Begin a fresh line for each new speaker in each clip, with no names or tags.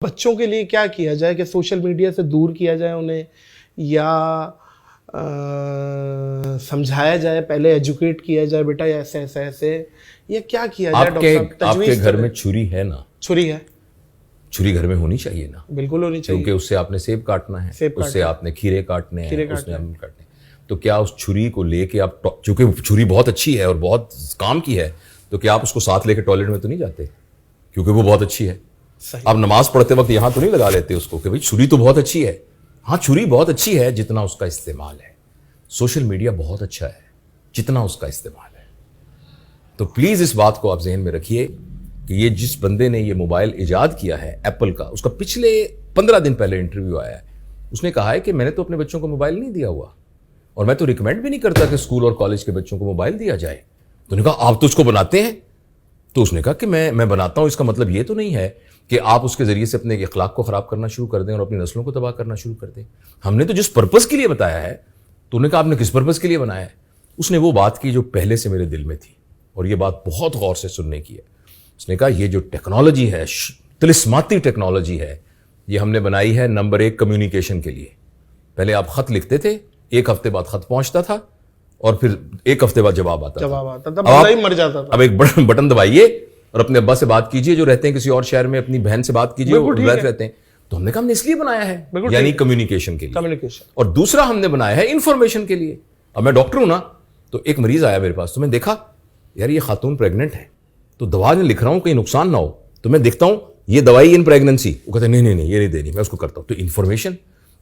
بچوں کے لیے کیا کیا جائے کہ سوشل میڈیا سے دور کیا جائے انہیں، یا سمجھایا جائے، پہلے ایجوکیٹ کیا جائے بیٹا ایسے ایسے ایسے، یا کیا کیا جائے؟ ڈاکٹر صاحب
آپ کے گھر میں چھری ہے نا؟
چھری ہے،
چھری گھر میں ہونی چاہیے نا؟
بالکل ہونی چاہیے،
کیونکہ اس سے آپ نے سیب کاٹنا ہے، اس سے آپ نے کھیرے کاٹنے ہیں، اس نے آم کاٹنے ہیں. تو کیا اس چھری کو لے کے آپ، چونکہ چھری بہت اچھی ہے اور بہت کام کی ہے، تو کیا آپ اس کو ساتھ لے کے ٹوائلٹ میں تو نہیں جاتے کیونکہ وہ بہت اچھی ہے؟ آپ نماز پڑھتے وقت یہاں تو نہیں لگا لیتے اس کو کہ بھائی چھری تو بہت اچھی ہے. ہاں چھری بہت اچھی ہے جتنا اس کا استعمال ہے. سوشل میڈیا بہت اچھا ہے جتنا اس کا استعمال ہے. تو پلیز اس بات کو آپ ذہن میں رکھیے کہ یہ جس بندے نے یہ موبائل ایجاد کیا ہے ایپل کا، اس کا پچھلے 15 دن پہلے انٹرویو آیا ہے. اس نے کہا ہے کہ میں نے تو اپنے بچوں کو موبائل نہیں دیا ہوا، اور میں تو ریکمینڈ بھی نہیں کرتا کہ اسکول اور کالج کے بچوں کو موبائل دیا جائے. تو نے کہا آپ تو اس کو بناتے ہیں. تو اس نے کہا کہ میں بناتا ہوں، اس کا مطلب یہ تو نہیں ہے کہ آپ اس کے ذریعے سے اپنے اخلاق کو خراب کرنا شروع کر دیں اور اپنی نسلوں کو تباہ کرنا شروع کر دیں. ہم نے تو جس پرپس کے لیے بتایا ہے. تو انہوں نے کہا آپ نے کس پرپس کے لیے بنایا ہے؟ اس نے وہ بات کی جو پہلے سے میرے دل میں تھی، اور یہ بات بہت غور سے سننے کی ہے. اس نے کہا یہ جو ٹیکنالوجی ہے، طلسماتی ٹیکنالوجی ہے، یہ ہم نے بنائی ہے نمبر 1 کمیونیکیشن کے لیے. پہلے آپ خط لکھتے تھے، 1 ہفتے بعد خط پہنچتا تھا، اور پھر 1 ہفتے بعد جواب آتا
تھا، بندہ ہی مر جاتا تھا.
اب ایک بٹن دبائیے اور اپنے ابا سے بات کیجئے جو رہتے ہیں کسی اور شہر میں، اپنی بہن سے بات کیجئے وہ رہتے ہیں. تو ہم نے کہا ہم نے اس لیے بنایا ہے، یعنی کمیونیکیشن کے لیے. اور دوسرا ہم نے بنایا ہے انفارمیشن کے لیے. اب میں ڈاکٹر ہوں نا، تو ایک مریض آیا میرے پاس، تو میں دیکھا یار یہ خاتون پریگننٹ ہے، تو دوا میں لکھ رہا ہوں کہیں نقصان نہ ہو، تو میں دیکھتا ہوں یہ دوائی ان پریگننسی، وہ کہتے ہیں نہیں یہ نہیں دینی، میں اس کو کرتا ہوں. تو انفارمیشن.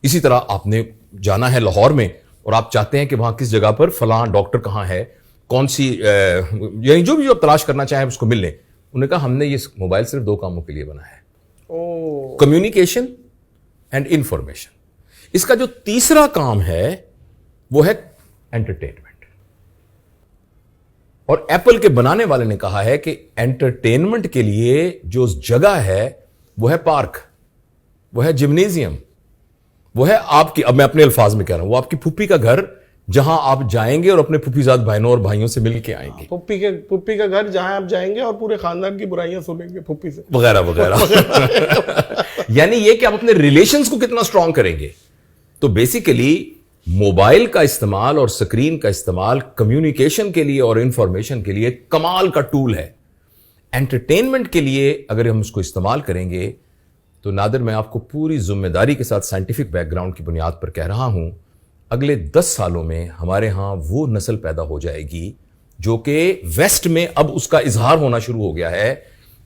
اسی طرح آپ نے جانا ہے لاہور میں، اور آپ چاہتے ہیں کہ وہاں کس جگہ پر فلاں ڈاکٹر کہاں ہے، کون سی یعنی جو بھی آپ تلاش کرنا چاہیں اس کو مل لیں. انہوں نے کہا ہم نے یہ موبائل صرف 2 کاموں کے لیے بنایا ہے، کمیونیکیشن اینڈ انفارمیشن. اس کا جو تیسرا کام ہے وہ ہے انٹرٹینمنٹ. اور ایپل کے بنانے والے نے کہا ہے کہ انٹرٹینمنٹ کے لیے جو جگہ ہے وہ ہے پارک، وہ ہے جمنیزیم، وہ ہے آپ کی، اب میں اپنے الفاظ میں کہہ رہا ہوں، وہ آپ کی پھوپھی کا گھر جہاں آپ جائیں گے اور اپنے پھوپھی زاد بہنوں اور بھائیوں سے مل کے آئیں گے.
پھوپھی کا گھر جہاں آپ جائیں گے اور پورے خاندان کی برائیاں سنیں گے پھوپھی سے،
وغیرہ وغیرہ. یعنی یہ کہ آپ اپنے ریلیشنز کو کتنا اسٹرانگ کریں گے. تو بیسیکلی موبائل کا استعمال اور سکرین کا استعمال کمیونیکیشن کے لیے اور انفارمیشن کے لیے کمال کا ٹول ہے. انٹرٹینمنٹ کے لیے اگر ہم اس کو استعمال کریں گے تو نادر میں آپ کو پوری ذمہ داری کے ساتھ سائنٹیفک بیک گراؤنڈ کی بنیاد پر کہہ رہا ہوں، اگلے 10 سالوں میں ہمارے ہاں وہ نسل پیدا ہو جائے گی جو کہ ویسٹ میں اب اس کا اظہار ہونا شروع ہو گیا ہے،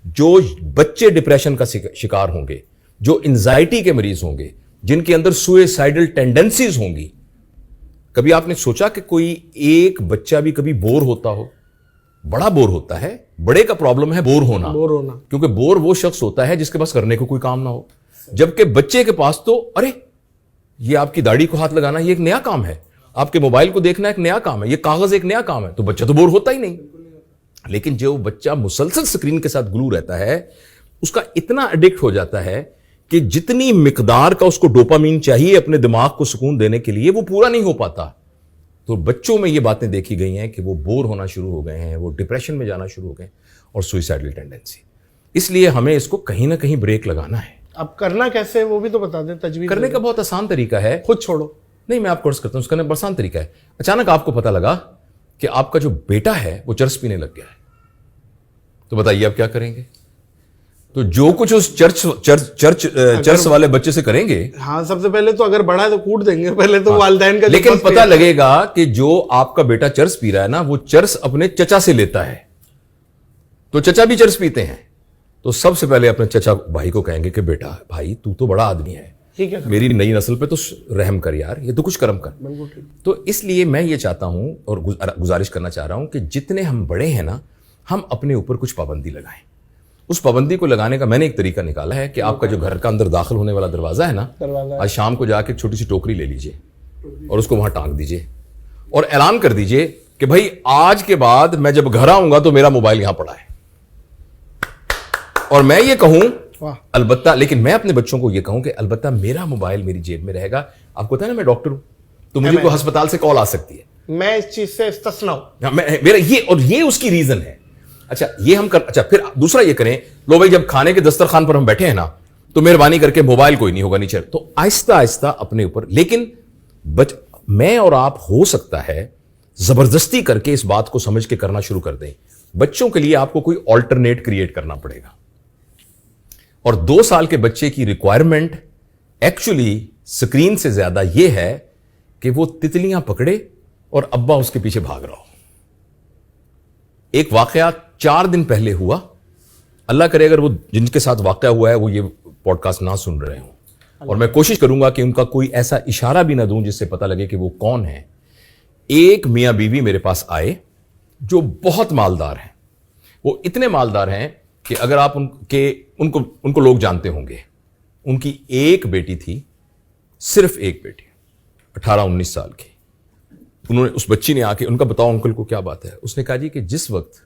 جو بچے ڈپریشن کا شکار ہوں گے، جو انزائٹی کے مریض ہوں گے، جن کے اندر سوئسائڈل ٹینڈنسیز ہوں گی. کبھی آپ نے سوچا کہ کوئی ایک بچہ بھی کبھی بور ہوتا ہو؟ بڑا بور ہوتا ہے. بڑے کا پرابلم ہے بور ہونا، کیونکہ بور وہ شخص ہوتا ہے جس کے پاس کرنے کو کوئی کام نہ ہو. جبکہ بچے کے پاس تو ارے یہ آپ کی داڑھی کو ہاتھ لگانا یہ ایک نیا کام ہے، آپ کے موبائل کو دیکھنا ایک نیا کام ہے، یہ کاغذ ایک نیا کام ہے. تو بچہ تو بور ہوتا ہی نہیں. لیکن جو بچہ مسلسل سکرین کے ساتھ گلو رہتا ہے، اس کا اتنا ایڈکٹ ہو جاتا ہے کہ جتنی مقدار کا اس کو ڈوپامین چاہیے اپنے دماغ کو سکون دینے کے لیے وہ پورا نہیں ہو پاتا. تو بچوں میں یہ باتیں دیکھی گئی ہیں کہ وہ بور ہونا شروع ہو گئے ہیں، وہ ڈپریشن میں جانا شروع ہو گئے اور سوئسائڈل ٹینڈنسی. اس لیے ہمیں اس کو کہیں نہ کہیں بریک لگانا ہے.
اب کرنا کیسے وہ بھی تو بتا دیں. تجویز
کرنے کا بہت آسان طریقہ ہے،
خود چھوڑو.
نہیں میں آپ کو عرض کرتا ہوں، اس کا بہت آسان طریقہ ہے. اچانک آپ کو پتہ لگا کہ آپ کا جو بیٹا ہے وہ چرس پینے لگ گیا ہے، تو بتائیے آپ کیا کریں گے؟ تو جو کچھ اس چرچ والے بچے سے کریں گے،
ہاں سب سے پہلے تو اگر بڑا ہے تو کوٹ دیں گے پہلے تو والدین کا.
لیکن پتہ لگے گا کہ جو آپ کا بیٹا چرس پی رہا ہے نا، وہ چرس اپنے چچا سے لیتا ہے، تو چچا بھی چرس پیتے ہیں. تو سب سے پہلے اپنے چچا بھائی کو کہیں گے کہ بیٹا بھائی تو بڑا آدمی ہے، میری نئی نسل پہ تو رحم کر یار، یہ تو کچھ کرم کر. تو اس لیے میں یہ چاہتا ہوں اور گزارش کرنا چاہ رہا ہوں کہ جتنے ہم بڑے ہیں نا، ہم اپنے اوپر کچھ پابندی لگائیں. اس پابندی کو لگانے کا میں نے ایک طریقہ نکالا ہے کہ آپ کا جو گھر کا اندر داخل ہونے والا دروازہ ہے نا، آج شام کو جا کے چھوٹی سی ٹوکری لے لیجئے اور اس کو وہاں ٹانگ دیجئے اور اعلان کر دیجئے کہ بھائی آج کے بعد میں جب گھر آؤں گا تو میرا موبائل یہاں پڑا ہے. اور میں یہ کہوں البتہ، لیکن میں اپنے بچوں کو یہ کہوں کہ البتہ میرا موبائل میری جیب میں رہے گا. آپ کو پتہ ہے نا میں ڈاکٹر ہوں، تو مجھے کوئی ہسپتال سے کال آ سکتی ہے،
میں اس چیز سے استثنا ہوں.
میرا یہ اس کی ریزن ہے. اچھا یہ ہم اچھا پھر دوسرا یہ کریں، لو بھائی جب کھانے کے دسترخوان پر ہم بیٹھے ہیں نا، تو مہربانی کر کے موبائل کوئی نہیں ہوگا نیچے. تو آہستہ آہستہ اپنے اوپر, لیکن میں اور آپ ہو سکتا ہے زبردستی کر کے اس بات کو سمجھ کے کرنا شروع کر دیں. بچوں کے لیے آپ کو کوئی آلٹرنیٹ کریٹ کرنا پڑے گا. اور 2 سال کے بچے کی ریکوائرمنٹ ایکچولی سکرین سے زیادہ یہ ہے کہ وہ تتلیاں پکڑے اور ابا اس کے پیچھے بھاگ رہا ہو. ایک واقعہ 4 دن پہلے ہوا, اللہ کرے اگر وہ جن کے ساتھ واقعہ ہوا ہے وہ یہ پوڈ کاسٹ نہ سن رہے ہوں, اور میں کوشش کروں گا کہ ان کا کوئی ایسا اشارہ بھی نہ دوں جس سے پتہ لگے کہ وہ کون ہے. ایک میاں بیوی میرے پاس آئے جو بہت مالدار ہیں. وہ اتنے مالدار ہیں کہ اگر آپ ان کو لوگ جانتے ہوں گے. ان کی ایک بیٹی تھی, صرف ایک بیٹی, 18-19 سال کی. انہوں نے, اس بچی نے آ کے, ان کا بتاؤ انکل کو کیا بات ہے. اس نے کہا جی کہ جس وقت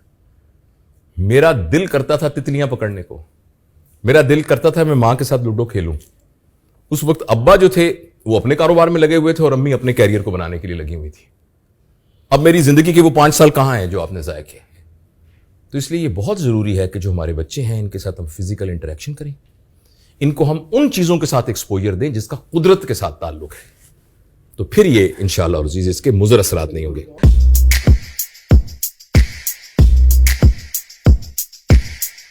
میرا دل کرتا تھا تتلیاں پکڑنے کو, میرا دل کرتا تھا میں ماں کے ساتھ لوڈو کھیلوں, اس وقت ابا جو تھے وہ اپنے کاروبار میں لگے ہوئے تھے اور امی اپنے کیریئر کو بنانے کے لیے لگی ہوئی تھی. اب میری زندگی کے وہ 5 سال کہاں ہیں جو آپ نے ضائع کیے. تو اس لیے یہ بہت ضروری ہے کہ جو ہمارے بچے ہیں ان کے ساتھ ہم فزیکل انٹریکشن کریں, ان کو ہم ان چیزوں کے ساتھ ایکسپوجر دیں جس کا قدرت کے ساتھ تعلق ہے. تو پھر یہ انشاءاللہ عزیز اس کے مضر اثرات نہیں ہوں گے.